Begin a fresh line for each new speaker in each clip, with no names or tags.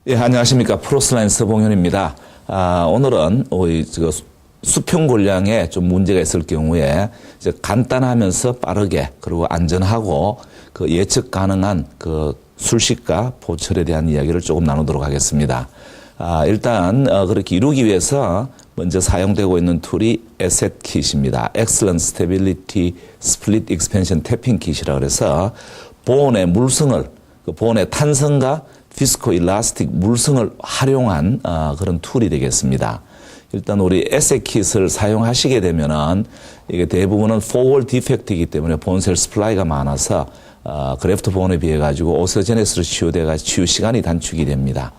예, 안녕하십니까. 프로스라인 서봉현입니다. 오늘은 수평 골량에 좀 문제가 있을 경우에 이제 간단하면서 빠르게 그리고 안전하고 그 예측 가능한 그 술식과 보철에 대한 이야기를 조금 나누도록 하겠습니다. 일단 그렇게 이루기 위해서 먼저 사용되고 있는 툴이 에셋 킷입니다. Excellent Stability Split Expansion Tapping 킷이라 그래서 보온의 물성을, 그 보온의 탄성과 피스코 일라스틱 물성을 활용한 그런 툴이 되겠습니다. 일단 우리 에셋 킷을 사용하시게 되면은 이게 대부분은 포월 디펙트이기 때문에 본셀 스플라이가 많아서 그래프트 보온에 비해 가지고 오스토제네시스로 치유 시간이 단축이 됩니다.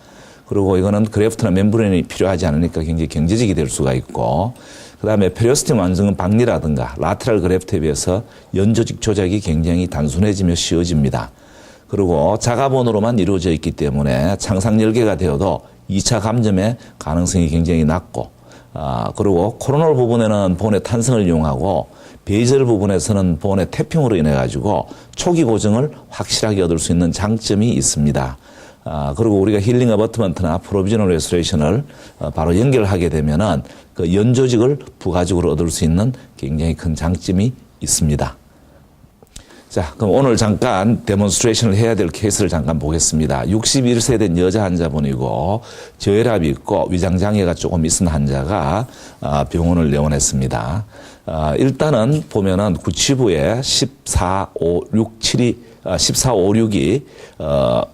그리고 이거는 그래프트나 멤브레인이 필요하지 않으니까 굉장히 경제적이 될 수가 있고, 그 다음에 페리오스틴 완성은 박리라든가 라테랄 그래프트에 비해서 연조직 조작이 굉장히 단순해지며 쉬워집니다. 그리고 자가본으로만 이루어져 있기 때문에 창상 열개가 되어도 2차 감점의 가능성이 굉장히 낮고, 그리고 코로널 부분에는 본의 탄성을 이용하고 베이젤 부분에서는 본의 태핑으로 인해 가지고 초기 고정을 확실하게 얻을 수 있는 장점이 있습니다. 그리고 우리가 힐링 어버트먼트나 프로비저널 레스토레이션을 바로 연결하게 되면은 그 연조직을 부가적으로 얻을 수 있는 굉장히 큰 장점이 있습니다. 자, 그럼 오늘 잠깐 데몬스트레이션을 해야 될 케이스를 잠깐 보겠습니다. 61세 된 여자 환자분이고 저혈압이 있고 위장장애가 조금 있은 환자가 병원을 내원했습니다. 일단은 보면은 구치부에 1456이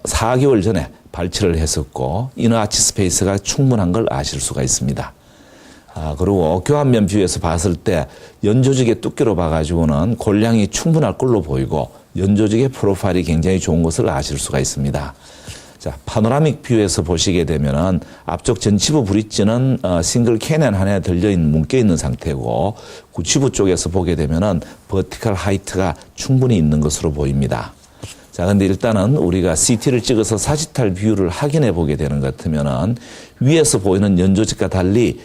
4개월 전에 발치를 했었고 이너 아치 스페이스가 충분한 걸 아실 수가 있습니다. 그리고 교환면 뷰에서 봤을 때 연조직의 두께로 봐가지고는 골량이 충분할 걸로 보이고 연조직의 프로파일이 굉장히 좋은 것을 아실 수가 있습니다. 자, 파노라믹 뷰에서 보시게 되면은 앞쪽 전치부 브릿지는 싱글 캐년 하나에 묶여있는 상태고 구치부 쪽에서 보게 되면은 버티컬 하이트가 충분히 있는 것으로 보입니다. 자, 근데 일단은 우리가 CT를 찍어서 사지탈 뷰를 확인해 보게 되는 것 같으면은 위에서 보이는 연조직과 달리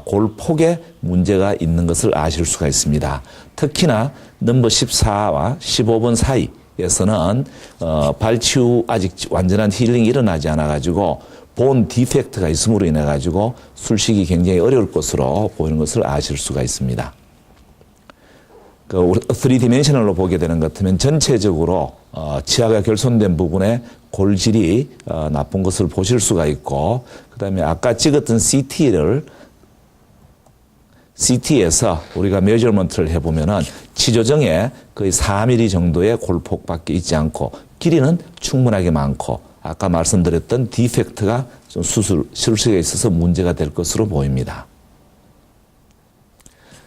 골폭에 문제가 있는 것을 아실 수가 있습니다. 특히나 넘버 14와 15번 사이에서는 발치 후 아직 완전한 힐링이 일어나지 않아 가지고 본 디펙트가 있음으로 인해 가지고 술식이 굉장히 어려울 것으로 보이는 것을 아실 수가 있습니다. 그 3디멘셔널로 보게 되는 것 같으면 전체적으로 치아가 결손된 부분에 골질이 나쁜 것을 보실 수가 있고, 그 다음에 아까 찍었던 CT에서 우리가 메저먼트를 해보면은 치조정에 거의 4mm 정도의 골폭밖에 있지 않고 길이는 충분하게 많고 아까 말씀드렸던 디펙트가 좀 술식에 있어서 문제가 될 것으로 보입니다.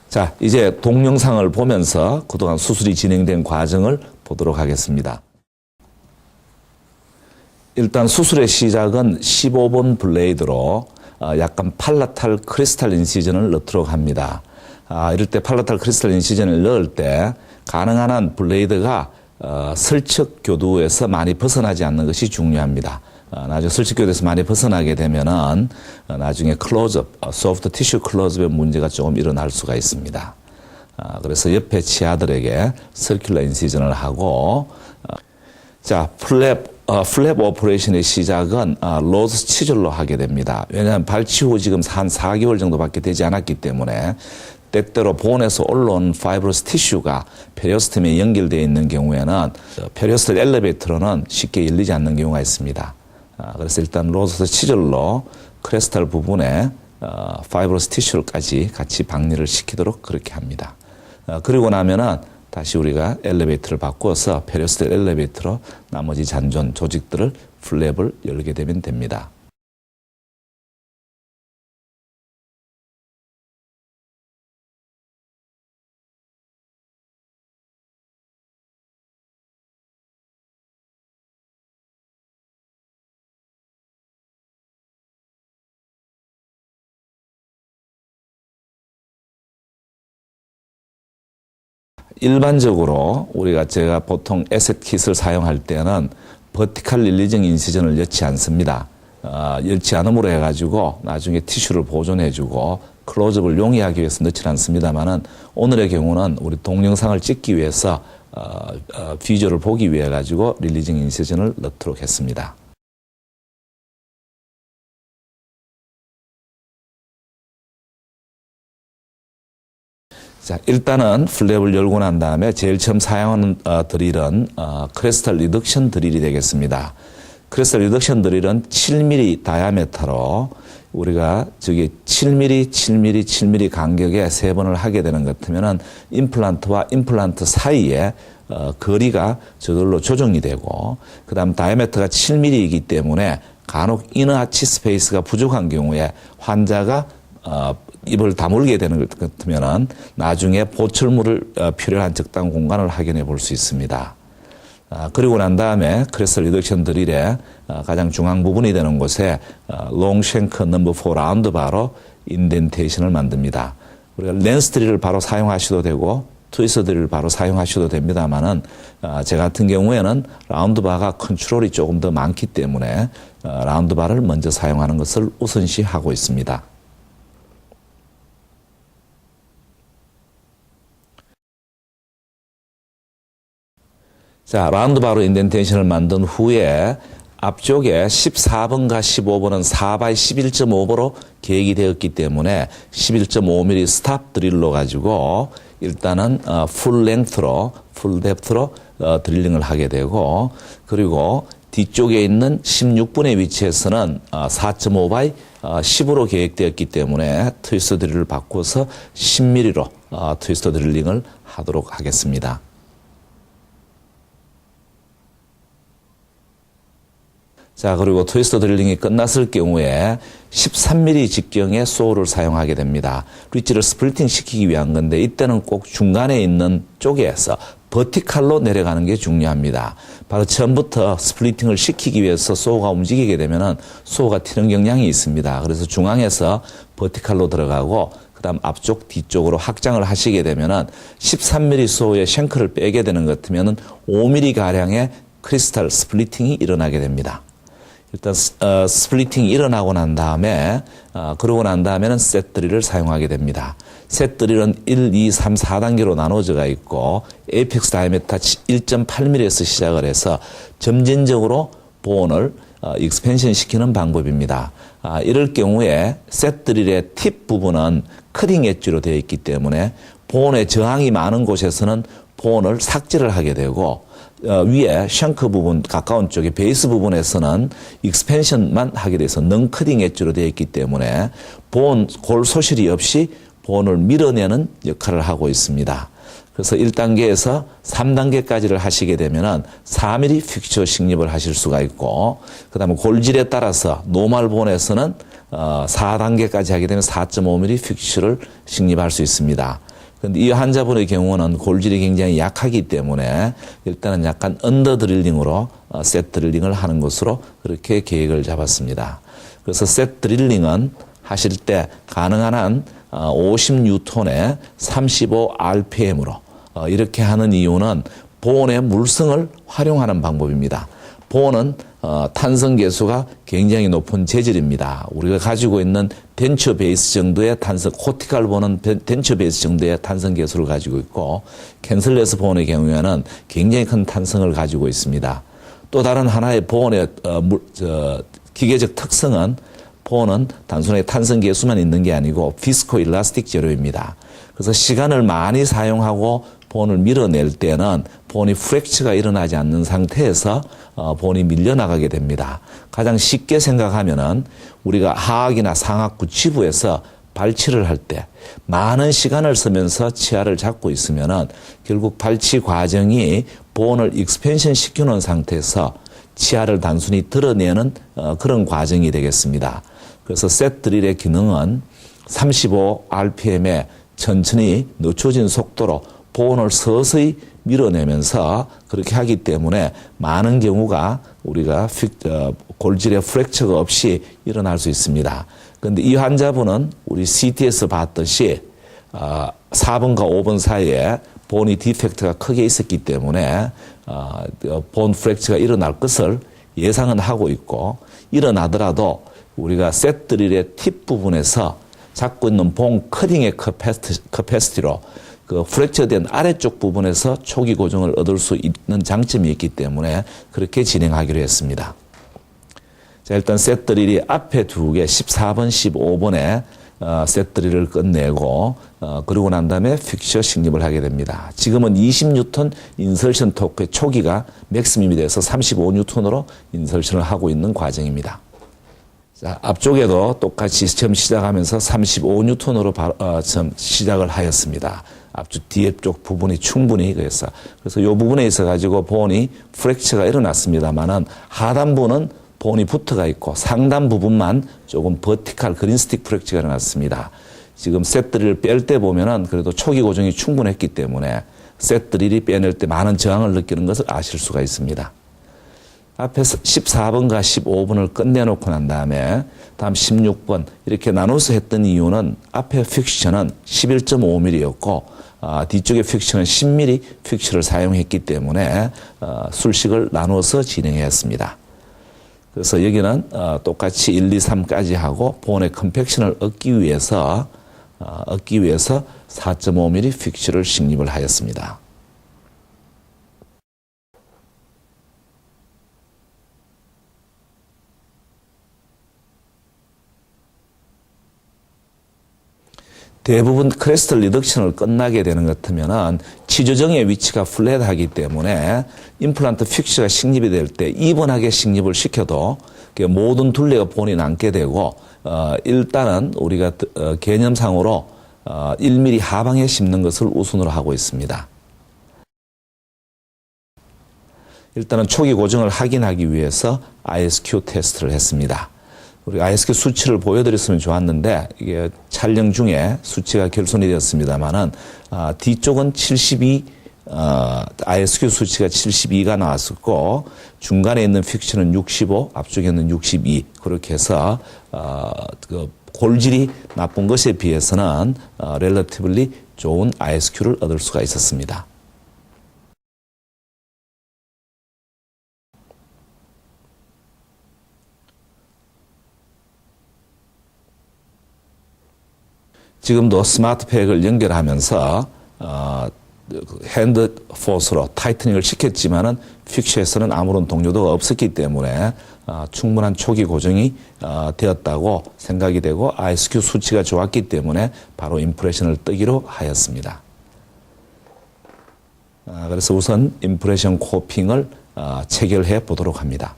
자, 이제 동영상을 보면서 그동안 수술이 진행된 과정을 보도록 하겠습니다. 일단 수술의 시작은 15번 블레이드로 약간 팔라탈 크리스탈 인시전을 넣도록 합니다. 이럴 때 팔라탈 크리스탈 인시전을 넣을 때 가능한 한 블레이드가 설척 교두에서 많이 벗어나지 않는 것이 중요합니다. 나중에 설치교대에서 많이 벗어나게 되면은 나중에 클로즈업, 소프트 티슈 클로즈업의 문제가 조금 일어날 수가 있습니다. 그래서 옆에 치아들에게 서큘러 인시전을 하고, 자, 플랩 오퍼레이션의 시작은 로즈 치절로 하게 됩니다. 왜냐하면 발치 후 지금 한 4개월 정도밖에 되지 않았기 때문에 때때로 본에서 올라온 파이브러스 티슈가 페리오스템에 연결되어 있는 경우에는 페리오스텔 엘리베이터로는 쉽게 열리지 않는 경우가 있습니다. 그래서 일단 로즈 치절로 크레스탈 부분에 파이브러스 티슈까지 같이 박리를 시키도록 그렇게 합니다. 그리고 나면은 다시 우리가 엘리베이터를 바꾸어서 페리오스텔 엘리베이터로 나머지 잔존 조직들을 플랩을 열게 되면 됩니다. 일반적으로 제가 보통 에셋 킷을 사용할 때는 버티컬 릴리징 인시전을 넣지 않습니다. 넣지 않음으로 해가지고 나중에 티슈를 보존해주고 클로즈업을 용이하기 위해서 넣지 않습니다만은 오늘의 경우는 우리 동영상을 찍기 위해서 비주얼을 보기 위해 가지고 릴리징 인시전을 넣도록 했습니다. 자, 일단은 플랩을 열고 난 다음에 제일 처음 사용하는 드릴은 크리스탈 리덕션 드릴이 되겠습니다. 크리스탈 리덕션 드릴은 7mm 다이아메터로 우리가 저기 7mm, 7mm, 7mm 간격에 3번을 하게 되는 것 같으면은 임플란트와 임플란트 사이에 거리가 저절로 조정이 되고, 그 다음 다이아메터가 7mm이기 때문에 간혹 이너아치 스페이스가 부족한 경우에 환자가 입을 다물게 되는 것 같으면은 나중에 보철물을 필요한 적당 공간을 확인해 볼 수 있습니다. 그리고 난 다음에 크리스탈 리덕션 드릴의 가장 중앙 부분이 되는 곳에 롱쉔크 넘버 4 라운드 바로 인덴테이션을 만듭니다. 우리가 렌스 드릴을 바로 사용하셔도 되고 트위스터 드릴을 바로 사용하셔도 됩니다만은 제 같은 경우에는 라운드 바가 컨트롤이 조금 더 많기 때문에 라운드 바를 먼저 사용하는 것을 우선시하고 있습니다. 자, 라운드 바로 인덴테이션을 만든 후에 앞쪽에 14번과 15번은 4x 11.5번으로 계획이 되었기 때문에 11.5mm 스탑 드릴로 가지고 일단은 풀 랭트로, 풀 뎁트로 드릴링을 하게 되고, 그리고 뒤쪽에 있는 16번의 위치에서는 4.5x 10으로 계획되었기 때문에 트위스터 드릴을 바꿔서 10mm로 트위스터 드릴링을 하도록 하겠습니다. 자, 그리고 트위스터 드릴링이 끝났을 경우에 13mm 직경의 소울을 사용하게 됩니다. 리치를 스플리팅 시키기 위한 건데 이때는 꼭 중간에 있는 쪽에서 버티칼로 내려가는 게 중요합니다. 바로 처음부터 스플리팅을 시키기 위해서 소가 움직이게 되면은 소가 튀는 경향이 있습니다. 그래서 중앙에서 버티칼로 들어가고 그다음 앞쪽 뒤쪽으로 확장을 하시게 되면은 13mm 소의 쉔크를 빼게 되는 것 같으면은 5mm 가량의 크리스탈 스플리팅이 일어나게 됩니다. 일단 스플리팅이 일어나고 난 다음에 그러고 난 다음에는 셋 드릴을 사용하게 됩니다. 셋 드릴은 1, 2, 3, 4단계로 나눠져가 있고 에이펙스 다이아메터 1.8mm에서 시작을 해서 점진적으로 본을 익스펜션 시키는 방법입니다. 이럴 경우에 셋 드릴의 팁 부분은 커팅 엣지로 되어 있기 때문에 본의 저항이 많은 곳에서는 본을 삭제를 하게 되고 위에 샹크 부분 가까운 쪽에 베이스 부분에서는 익스펜션만 하게 돼서 넌 커팅 엣지로 되어 있기 때문에 골 소실이 없이 본을 밀어내는 역할을 하고 있습니다. 그래서 1단계에서 3단계까지를 하시게 되면은 4mm 픽처 식립을 하실 수가 있고, 그 다음에 골질에 따라서 노멀 본에서는 4단계까지 하게 되면 4.5mm 픽처를 식립할 수 있습니다. 그런데 이 환자분의 경우는 골질이 굉장히 약하기 때문에 일단은 약간 언더 드릴링으로 셋 드릴링을 하는 것으로 그렇게 계획을 잡았습니다. 그래서 셋 드릴링은 하실 때 가능한 한 50N에 35rpm으로 이렇게 하는 이유는 본의 물성을 활용하는 방법입니다. 본은 탄성 계수가 굉장히 높은 재질입니다. 우리가 가지고 있는 벤처 베이스 정도의 탄성, 코티칼 본은 벤처 베이스 정도의 탄성 계수를 가지고 있고, 캔슬레스 본의 경우에는 굉장히 큰 탄성을 가지고 있습니다. 또 다른 하나의 본의 기계적 특성은 본은 단순하게 탄성 계수만 있는 게 아니고 비스코 일라스틱 재료입니다. 그래서 시간을 많이 사용하고 본을 밀어낼 때는 본이 프랙처가 일어나지 않는 상태에서 본이 밀려나가게 됩니다. 가장 쉽게 생각하면은 우리가 하악이나 상악 구치부에서 발치를 할 때 많은 시간을 쓰면서 치아를 잡고 있으면은 결국 발치 과정이 본을 익스펜션 시켜놓은 상태에서 치아를 단순히 드러내는 그런 과정이 되겠습니다. 그래서 셋 드릴의 기능은 35rpm에 천천히 늦춰진 속도로 본을 서서히 밀어내면서 그렇게 하기 때문에 많은 경우가 우리가 골질의 프랙처가 없이 일어날 수 있습니다. 그런데 이 환자분은 우리 CT에서 봤듯이 4번과 5번 사이에 본이 디펙트가 크게 있었기 때문에 본 프랙처가 일어날 것을 예상은 하고 있고, 일어나더라도 우리가 셋 드릴의 팁 부분에서 잡고 있는 본 커팅의 커패시티로 그 프랙처된 아래쪽 부분에서 초기 고정을 얻을 수 있는 장점이 있기 때문에 그렇게 진행하기로 했습니다. 자, 일단 셋 드릴이 앞에 두 개 14번, 15번에 셋3를 끝내고 그러고 난 다음에 픽처 식립을 하게 됩니다. 지금은 20뉴턴 인설션 토크의 초기가 맥시멈이 돼서 35뉴턴으로 인설션을 하고 있는 과정입니다. 자, 앞쪽에도 똑같이 처음 시작하면서 35뉴턴으로 처음 시작을 하였습니다. 앞쪽 뒤쪽 부분이 충분히 그래서 이 부분에 있어 가지고 본이 프랙처가 일어났습니다만은 하단부는 본이 붙어가 있고 상단 부분만 조금 버티칼 그린스틱 프랙처가 일어났습니다. 지금 셋3를 뺄 때 보면은 그래도 초기 고정이 충분했기 때문에 셋3를 빼낼 때 많은 저항을 느끼는 것을 아실 수가 있습니다. 앞에 14번과 15번을 끝내놓고 난 다음에 다음 16번 이렇게 나눠서 했던 이유는 앞에 픽처는 11.5mm였고 뒤쪽에 픽처는 10mm 픽처를 사용했기 때문에 술식을 나눠서 진행했습니다. 그래서 여기는 똑같이 1, 2, 3까지 하고 본의 컴팩션을 얻기 위해서 4.5mm 픽처를 식립을 하였습니다. 대부분 크레스트 리덕션을 끝나게 되는 것 같으면은 치조정의 위치가 플랫하기 때문에 임플란트 픽처가 식립이 될 때 이번하게 식립을 시켜도 모든 둘레가 본이 남게 되고 일단은 우리가 개념상으로 1mm 하방에 심는 것을 우선으로 하고 있습니다. 일단은 초기 고정을 확인하기 위해서 ISQ 테스트를 했습니다. 우리 ISQ 수치를 보여드렸으면 좋았는데 이게 촬영 중에 수치가 결손이 되었습니다만은 뒤쪽은 72 ISQ 수치가 72가 나왔었고 중간에 있는 픽처는 65, 앞쪽에 있는 62 그렇게 해서 그 골질이 나쁜 것에 비해서는 relatively 좋은 ISQ를 얻을 수가 있었습니다. 지금도 스마트팩을 연결하면서 핸드 포스로 타이트닝을 시켰지만은 픽처에서는 아무런 동요도가 없었기 때문에 충분한 초기 고정이 되었다고 생각이 되고 ISQ 수치가 좋았기 때문에 바로 임프레션을 뜨기로 하였습니다. 그래서 우선 임프레션 코핑을 체결해 보도록 합니다.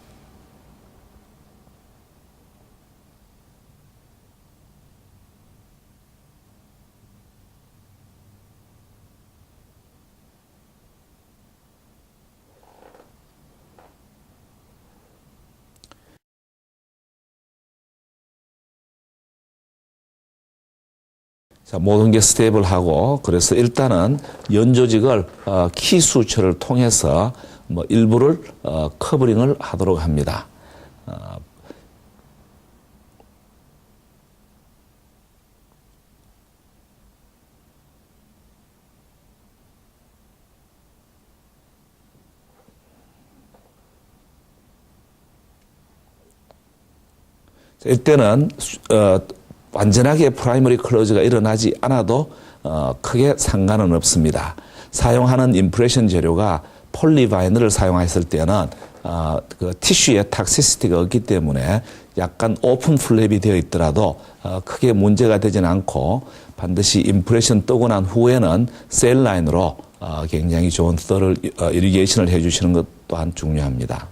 자, 모든 게 스테이블하고 그래서 일단은 연조직을 키 수처를 통해서 일부를 커버링을 하도록 합니다. 자, 이때는 완전하게 프라이머리 클로즈가 일어나지 않아도 크게 상관은 없습니다. 사용하는 임프레션 재료가 폴리바이널을 사용했을 때는 그 티슈에 탁시시티가 없기 때문에 약간 오픈 플랩이 되어 있더라도 크게 문제가 되지는 않고 반드시 임프레션 뜨고 난 후에는 셀 라인으로 굉장히 좋은 서럴 이리게이션을 해주시는 것 또한 중요합니다.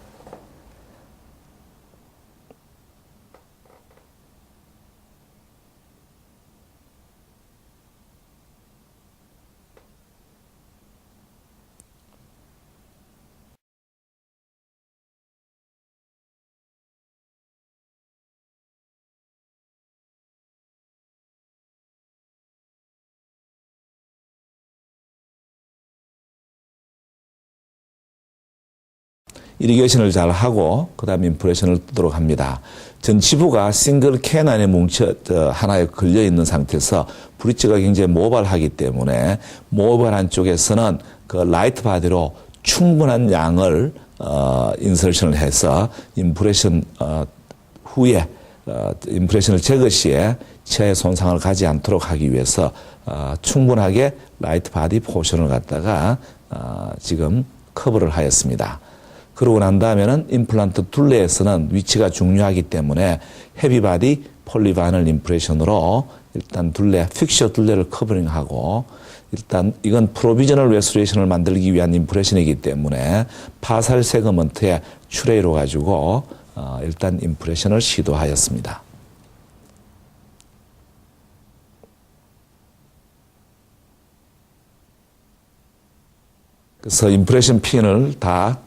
이리게이션을 잘 하고 그다음에 임프레션을 뜨도록 합니다. 전치부가 싱글 캔 안에 하나에 걸려 있는 상태에서 브릿지가 굉장히 모발하기 때문에 모발한 쪽에서는 그 라이트 바디로 충분한 양을 인설션을 해서 임프레션 후에 임프레션을 제거 시에 치아에 손상을 가지 않도록 하기 위해서 충분하게 라이트 바디 포션을 갖다가 지금 커버를 하였습니다. 그러고 난 다음에는 임플란트 둘레에서는 위치가 중요하기 때문에 헤비바디 폴리바이널 임프레션으로 일단 둘레, 픽셔 둘레를 커버링하고, 일단 이건 프로비저널 레스토레이션을 만들기 위한 임프레션이기 때문에 파살 세그먼트에 추레이로 가지고 일단 임프레션을 시도하였습니다. 그래서 임프레션 핀을 다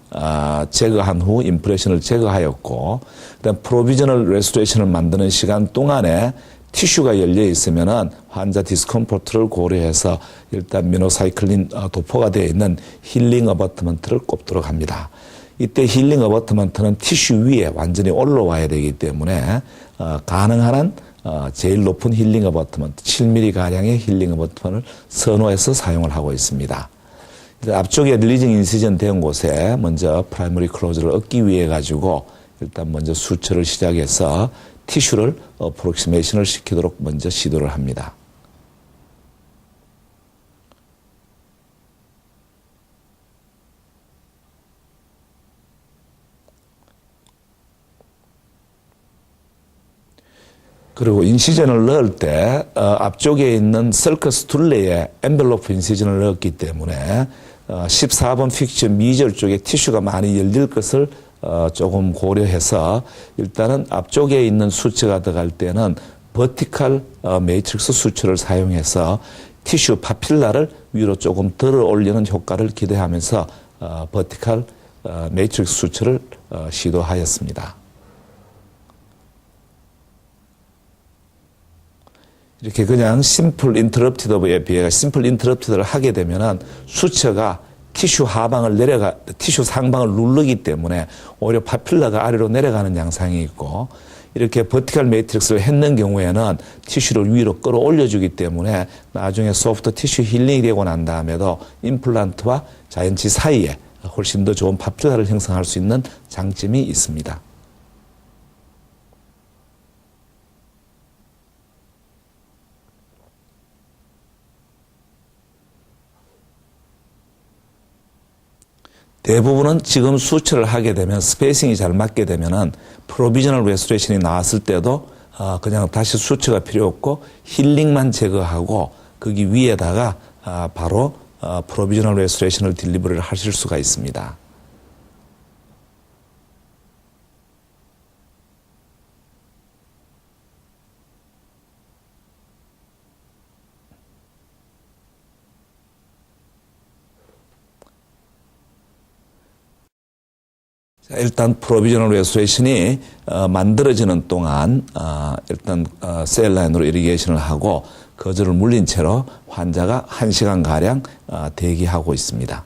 제거한 후 임프레션을 제거하였고, 그다음 프로비저널 레스토레이션을 만드는 시간 동안에 티슈가 열려 있으면은 환자 디스컴포트를 고려해서 일단 미노사이클린 도포가 되어 있는 힐링 어버트먼트를 꼽도록 합니다. 이때 힐링 어버트먼트는 티슈 위에 완전히 올라와야 되기 때문에 가능한 한 제일 높은 힐링 어버트먼트 7mm 가량의 힐링 어버트먼트를 선호해서 사용을 하고 있습니다. 앞쪽에 리징 인시전 된 곳에 먼저 프라이머리 클로즈를 얻기 위해 가지고 일단 먼저 수처를 시작해서 티슈를 프록시메이션을 시키도록 먼저 시도를 합니다. 그리고 인시전을 넣을 때 앞쪽에 있는 서커스 둘레에 엔벨로프 인시전을 넣었기 때문에 14번 픽처 미절 쪽에 티슈가 많이 열릴 것을 조금 고려해서 일단은 앞쪽에 있는 수처가 들어갈 때는 버티컬 매트릭스 수처를 사용해서 티슈 파필라를 위로 조금 들어 올리는 효과를 기대하면서 버티컬 매트릭스 수처를 시도하였습니다. 이렇게 그냥 심플 인터럽티드에 비해 심플 인터럽티드를 하게 되면은 수처가 티슈 티슈 상방을 누르기 때문에 오히려 파필라가 아래로 내려가는 양상이 있고, 이렇게 버티컬 매트릭스를 했는 경우에는 티슈를 위로 끌어올려주기 때문에 나중에 소프트 티슈 힐링이 되고 난 다음에도 임플란트와 자연치 사이에 훨씬 더 좋은 파필라를 형성할 수 있는 장점이 있습니다. 대부분은 지금 수처를 하게 되면 스페이싱이 잘 맞게 되면은 프로비저널 레스토레이션이 나왔을 때도 그냥 다시 수처가 필요 없고 힐링만 제거하고 거기 위에다가 바로 프로비저널 레스토레이션을 딜리버리를 하실 수가 있습니다. 일단 프로비저널 레스토레이션이 만들어지는 동안 일단 셀라인으로 이리게이션을 하고 거즈를 물린 채로 환자가 1시간가량 대기하고 있습니다.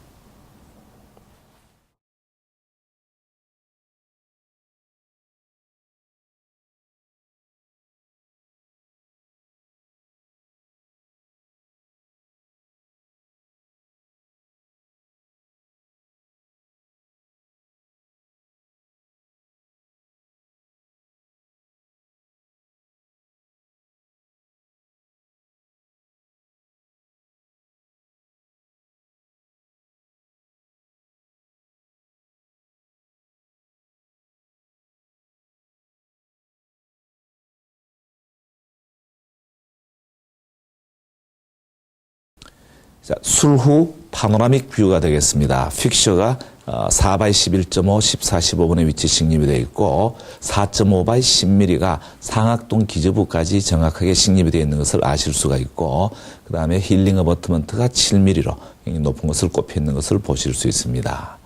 자, 술후 파노라믹 뷰가 되겠습니다. 픽셔가 4x11.5, 14-15분의 위치 식립이 되어 있고 4.5x 10mm가 상악동 기저부까지 정확하게 식립이 되어 있는 것을 아실 수가 있고, 그 다음에 힐링 어버트먼트가 7mm로 굉장히 높은 것을 꼽혀 있는 것을 보실 수 있습니다.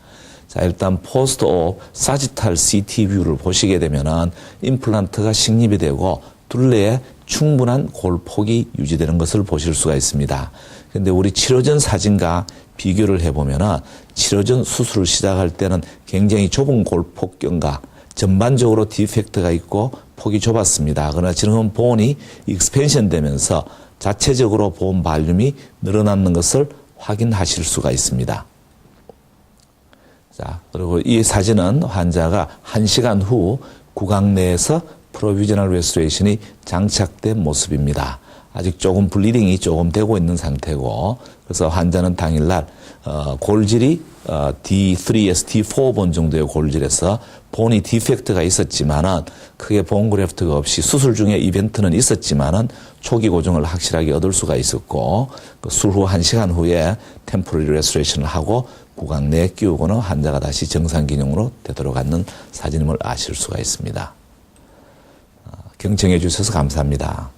자, 일단 포스트 옵 사지탈 CT 뷰를 보시게 되면은 임플란트가 식립이 되고 둘레에 충분한 골폭이 유지되는 것을 보실 수가 있습니다. 근데 우리 치료 전 사진과 비교를 해보면은 치료 전 수술을 시작할 때는 굉장히 좁은 골폭경과 전반적으로 디펙트가 있고 폭이 좁았습니다. 그러나 지금은 본이 익스펜션 되면서 자체적으로 본 발륨이 늘어나는 것을 확인하실 수가 있습니다. 자, 그리고 이 사진은 환자가 1시간 후 구강 내에서 프로비저널 레스토레이션이 장착된 모습입니다. 아직 조금 블리딩이 조금 되고 있는 상태고, 그래서 환자는 당일날 골질이 D3에서 D4번 정도의 골질에서 본이 디펙트가 있었지만은 크게 본 그래프트가 없이 수술 중에 이벤트는 있었지만은 초기 고정을 확실하게 얻을 수가 있었고, 그 술 후 1시간 후에 템포러리 레스토레이션을 하고 구강 내에 끼우고는 환자가 다시 정상 기능으로 되도록 하는 사진임을 아실 수가 있습니다. 경청해 주셔서 감사합니다.